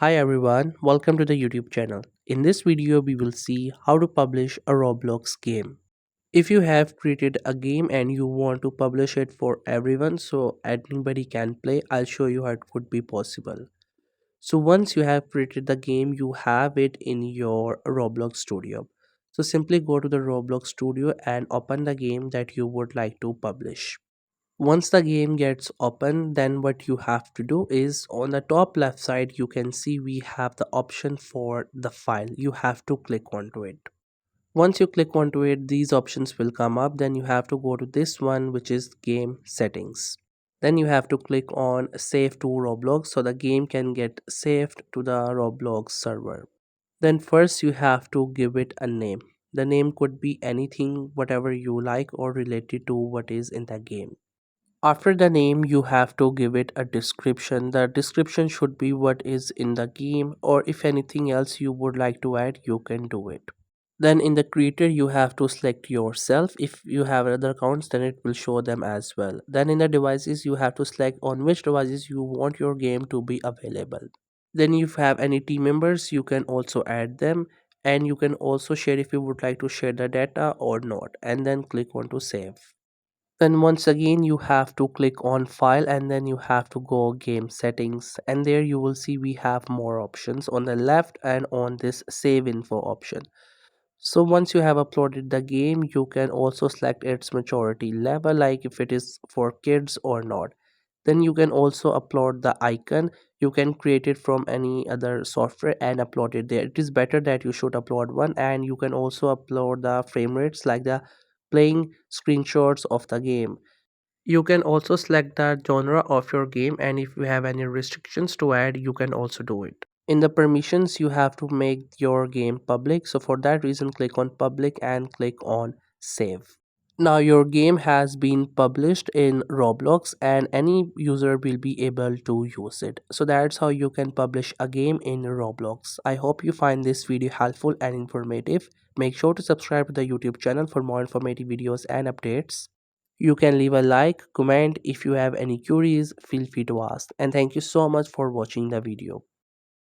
Hi everyone, welcome to the YouTube channel. In this video, we will see how to publish a Roblox game. If you have created a game and you want to publish it for everyone so anybody can play, I'll show you how it could be possible. So once you have created the game, you have it in your Roblox studio. So simply go to the Roblox studio and open the game that you would like to publish. Once the game gets open, then what you have to do is on the top left side you can see we have the option for the file. You have to click onto it. Once you click onto it, these options will come up. Then you have to go to this one, which is game settings. Then you have to click on save to Roblox so the game can get saved to the Roblox server. Then first you have to give it a name. The name could be anything, whatever you like or related to what is in the game. After the name, you have to give it a description. The description should be what is in the game, or if anything else you would like to add, you can do it. Then in the creator, you have to select yourself. If you have other accounts, then it will show them as well. Then in the devices, you have to select on which devices you want your game to be available. Then if you have any team members, you can also add them, and you can also share if you would like to share the data or not, and then click on to save. Then once again you have to click on file and then you have to go game settings, and there you will see we have more options on the left and on this save info option. So once you have uploaded the game, you can also select its maturity level, like if it is for kids or not. Then you can also upload the icon. You can create it from any other software and upload it there. It is better that you should upload one, and you can also upload the frame rates, like the playing screenshots of the game. You can also select the genre of your game, and if you have any restrictions to add, you can also do it. In the permissions, you have to make your game public. So for that reason, click on public and click on save. Now your game has been published in Roblox and any user will be able to use it. So that's how you can publish a game in Roblox. I hope you find this video helpful and informative. Make sure to subscribe to the YouTube channel for more informative videos and updates. You can leave a like, comment. If you have any queries, feel free to ask. And thank you so much for watching the video.